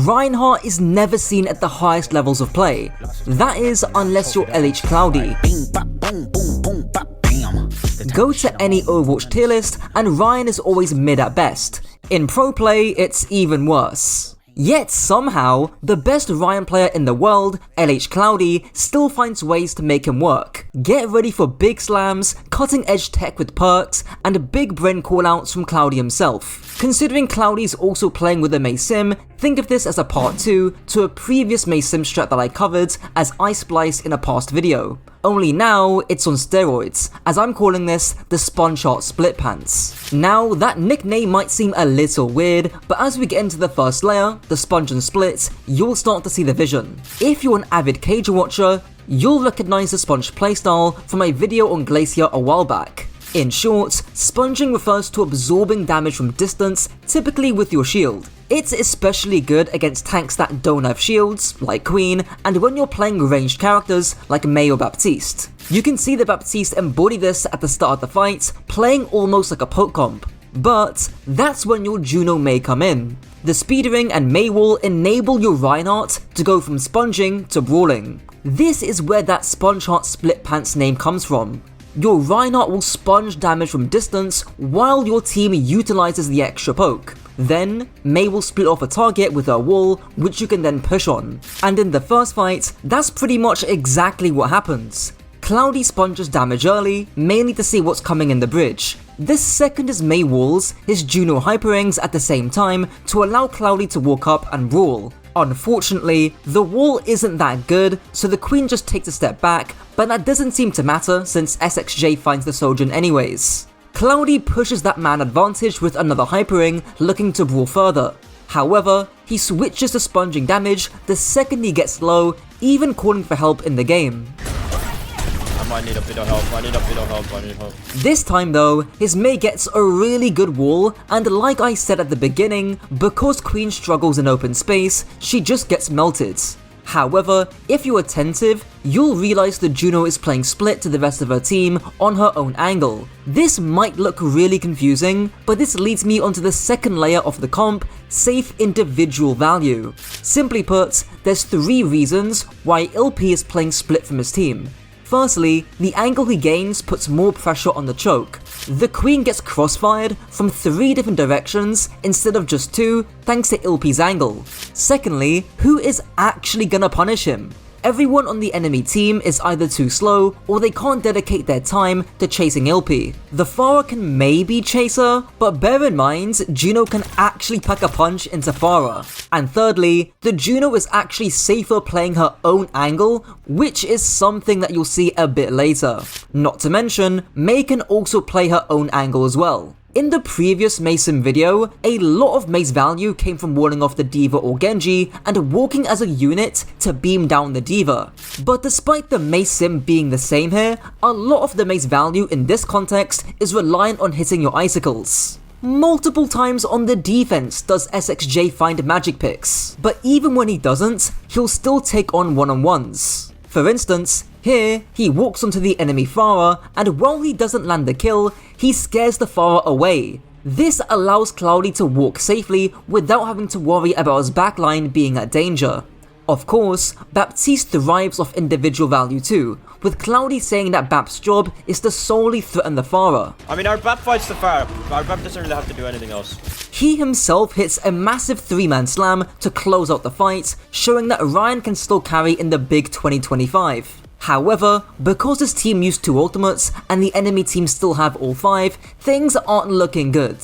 Reinhardt is never seen at the highest levels of play. That is, unless you're LH Cloudy. Go to any Overwatch tier list and Rein is always mid at best. In pro play, it's even worse. Yet somehow, the best Rein player in the world, LH Cloudy, still finds ways to make him work. Get ready for big slams, cutting edge tech with perks, and big brain callouts from Cloudy himself. Considering Cloudy's also playing with a Mei Sim, think of this as a part 2 to a previous Mei Sim strat that I covered as I spliced in a past video. Only now, it's on steroids, as I'm calling this the Sponge Heart Split Pants. Now, that nickname might seem a little weird, but as we get into the first layer, the Sponge and Splits, you'll start to see the vision. If you're an avid Kajor watcher, you'll recognize the Sponge playstyle from a video on Glacier a while back. In short, sponging refers to absorbing damage from distance, typically with your shield. It's especially good against tanks that don't have shields, like Queen, and when you're playing ranged characters like Mei or Baptiste. You can see that Baptiste embody this at the start of the fight, playing almost like a poke comp. But that's when your Juno may come in. The speedering and Mei wall enable your Reinhardt to go from sponging to brawling. This is where that Sponge Heart Split Pants name comes from. Your Reinhardt will sponge damage from distance while your team utilizes the extra poke. Then, Mei will split off a target with her wall, which you can then push on. And in the first fight, that's pretty much exactly what happens. Cloudy sponges damage early, mainly to see what's coming in the bridge. The second is Mei walls his Juno hyperrings at the same time to allow Cloudy to walk up and brawl. Unfortunately, the wall isn't that good, so the Queen just takes a step back, but that doesn't seem to matter since SXJ finds the Sojourn anyways. Cloudy pushes that man advantage with another hyperring, looking to brawl further. However, he switches to sponging damage the second he gets low, even calling for help in the game. I might need a bit of help, I need help. This time though, his Mei gets a really good wall, and like I said at the beginning, because Queen struggles in open space, she just gets melted. However, if you're attentive, you'll realize the Juno is playing split to the rest of her team on her own angle. This might look really confusing, but this leads me onto the second layer of the comp, safe individual value. Simply put, there's 3 reasons why LP is playing split from his team. Firstly, the angle he gains puts more pressure on the choke. The Queen gets crossfired from 3 different directions instead of just 2 thanks to LP's angle. Secondly, who is actually gonna punish him? Everyone on the enemy team is either too slow or they can't dedicate their time to chasing LP. The Pharah can maybe chase her, but bear in mind, Juno can actually pack a punch into Pharah. And thirdly, the Juno is actually safer playing her own angle, which is something that you'll see a bit later. Not to mention, Mei can also play her own angle as well. In the previous Mei Sim video, a lot of Mei's value came from warning off the D.Va or Genji and walking as a unit to beam down the D.Va. But despite the Mei Sim being the same here, a lot of the Mei's value in this context is reliant on hitting your icicles. Multiple times on the defense does SXJ find magic picks, but even when he doesn't, he'll still take on one-on-ones. For instance, here, he walks onto the enemy Pharah, and while he doesn't land the kill, he scares the Pharah away. This allows Cloudy to walk safely without having to worry about his backline being at danger. Of course, Baptiste thrives off individual value too, with Cloudy saying that Bap's job is to solely threaten the Pharah. I mean, our Bap fights the Pharah, our Bap doesn't really have to do anything else. He himself hits a massive 3-man slam to close out the fight, showing that Rein can still carry in the big 2025. However, because his team used 2 ultimates and the enemy team still have all 5, things aren't looking good.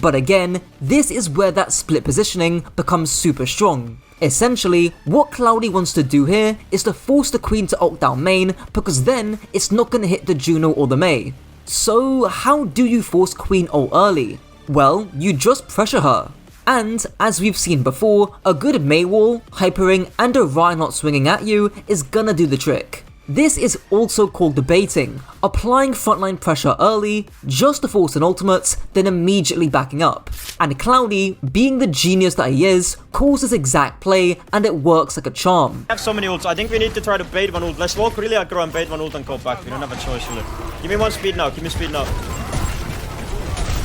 But again, this is where that split positioning becomes super strong. Essentially, what Cloudy wants to do here is to force the Queen to ult down main, because then it's not going to hit the Juno or the Mei. So how do you force Queen ult early? Well, you just pressure her. And, as we've seen before, a good Mei wall, hyperring, and a Reinhardt swinging at you is gonna do the trick. This is also called baiting, applying frontline pressure early, just to force an ultimate, then immediately backing up. And Cloudy, being the genius that he is, calls this exact play and it works like a charm. I have so many ults, I think we need to try to bait one ult. Let's walk really aggro and bait one ult and go back. We don't have a choice really. Give me one speed now, give me speed now.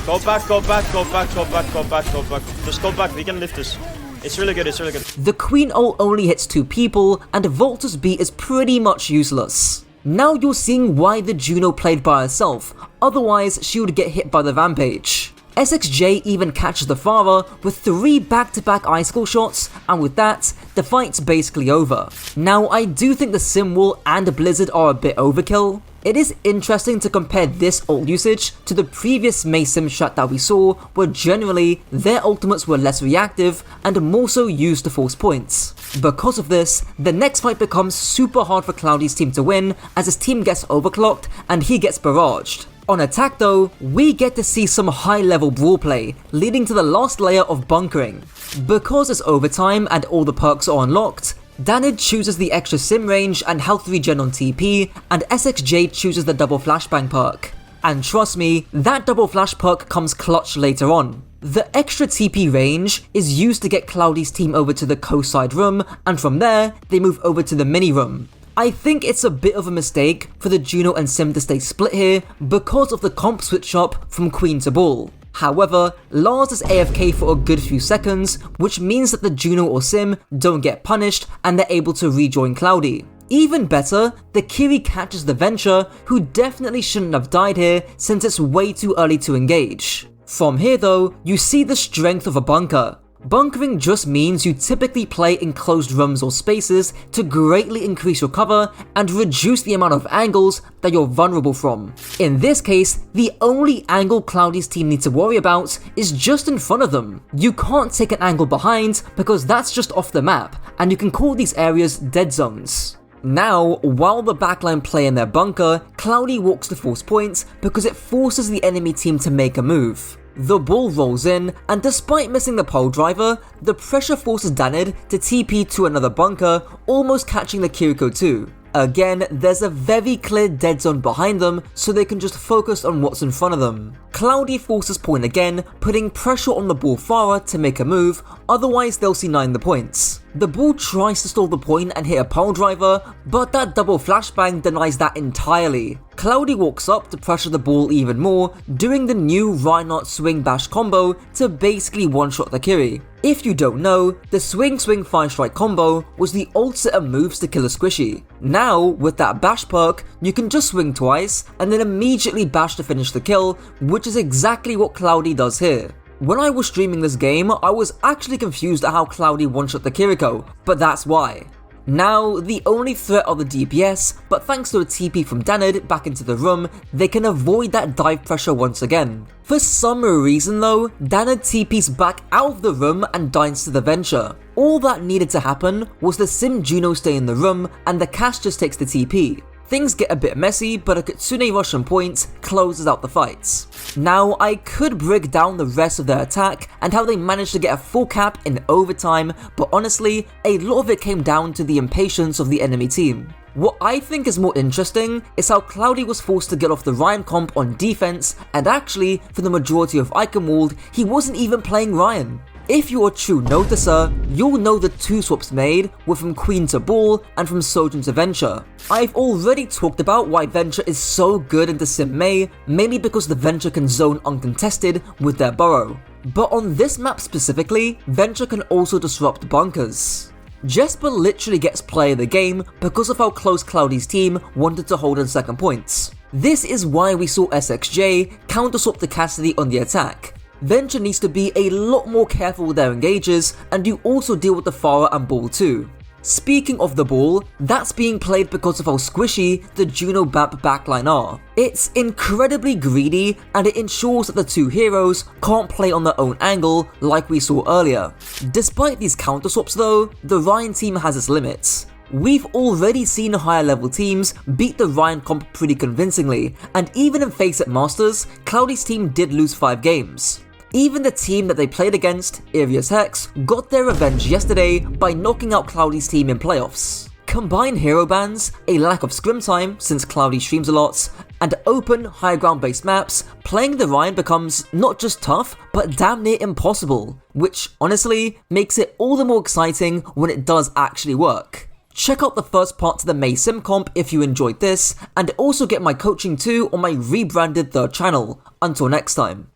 Go back, go back, go back, go back, go back, go back. Just go back, we can lift this. It's really good, it's really good. The Queen ult only hits 2 people, and Volta's beat is pretty much useless. Now you're seeing why the Juno played by herself, otherwise she would get hit by the Rampage. SXJ even catches the Pharah with 3 back-to-back icicle shots, and with that, the fight's basically over. Now I do think the Sim Wall and Blizzard are a bit overkill. It is interesting to compare this ult usage to the previous Mei Sim strat that we saw, where generally their ultimates were less reactive and more so used to force points. Because of this, the next fight becomes super hard for Cloudy's team to win as his team gets overclocked and he gets barraged. On attack though, we get to see some high level brawl play, leading to the last layer of bunkering. Because it's overtime and all the perks are unlocked, Danid chooses the extra sim range and health regen on TP, and SXJ chooses the double flashbang perk. And trust me, that double flash perk comes clutch later on. The extra TP range is used to get Cloudy's team over to the coast side room, and from there, they move over to the mini room. I think it's a bit of a mistake for the Juno and Sim to stay split here because of the comp switch up from Queen to Bull. However, Lars is AFK for a good few seconds, which means that the Juno or Sim don't get punished and they're able to rejoin Cloudy. Even better, the Kiri catches the Venture, who definitely shouldn't have died here since it's way too early to engage. From here though, you see the strength of a bunker. Bunkering just means you typically play in closed rooms or spaces to greatly increase your cover and reduce the amount of angles that you're vulnerable from. In this case, the only angle Cloudy's team need to worry about is just in front of them. You can't take an angle behind because that's just off the map, and you can call these areas dead zones. Now, while the backline play in their bunker, Cloudy walks to force points because it forces the enemy team to make a move. The Bull rolls in, and despite missing the pole driver, the pressure forces Danid to TP to another bunker, almost catching the Kiriko too. Again, there's a very clear dead zone behind them, so they can just focus on what's in front of them. Cloudy forces point again, putting pressure on the Bull Pharah to make a move, otherwise they'll C9 the points. The Bull tries to stall the point and hit a pole driver, but that double flashbang denies that entirely. Cloudy walks up to pressure the Bull even more, doing the new Reinhardt swing bash combo to basically one-shot the Kiri. If you don't know, the swing 5 strike combo was the old set of moves to kill a squishy. Now, with that bash perk, you can just swing twice and then immediately bash to finish the kill, which is exactly what Cloudy does here. When I was streaming this game, I was actually confused at how Cloudy one-shot the Kiriko, but that's why. Now, the only threat are the DPS, but thanks to a TP from Danid back into the room, they can avoid that dive pressure once again. For some reason though, Danid TPs back out of the room and dives to the Venture. All that needed to happen was the Sim Juno stay in the room and the Cash just takes the TP. Things get a bit messy, but a Kitsune rush on point closes out the fights. Now, I could break down the rest of their attack and how they managed to get a full cap in overtime, but honestly, a lot of it came down to the impatience of the enemy team. What I think is more interesting is how Cloudy was forced to get off the Rein comp on defense, and actually, for the majority of Eichenwald, he wasn't even playing Rein. If you're a true noticer, you'll know the 2 swaps made were from Queen to Bull and from Sojourn to Venture. I've already talked about why Venture is so good into Sim Mei, mainly because the Venture can zone uncontested with their burrow. But on this map specifically, Venture can also disrupt bunkers. Jesper literally gets play of the game because of how close Cloudy's team wanted to hold on second points. This is why we saw SXJ counter-swap the Cassidy on the attack. Venture needs to be a lot more careful with their engages, and you also deal with the Pharah and Bull too. Speaking of the Bull, that's being played because of how squishy the Juno BAP backline are. It's incredibly greedy, and it ensures that the 2 heroes can't play on their own angle like we saw earlier. Despite these counter swaps though, the Rein team has its limits. We've already seen higher level teams beat the Rein comp pretty convincingly, and even in Face-It Masters, Cloudy's team did lose 5 games. Even the team that they played against, Irius Hex, got their revenge yesterday by knocking out Cloudy's team in playoffs. Combine hero bans, a lack of scrim time since Cloudy streams a lot, and open high ground based maps, playing the Rein becomes not just tough, but damn near impossible, which honestly makes it all the more exciting when it does actually work. Check out the first part to the Mei Sim comp if you enjoyed this, and also get my coaching too on my rebranded 3rd channel. Until next time.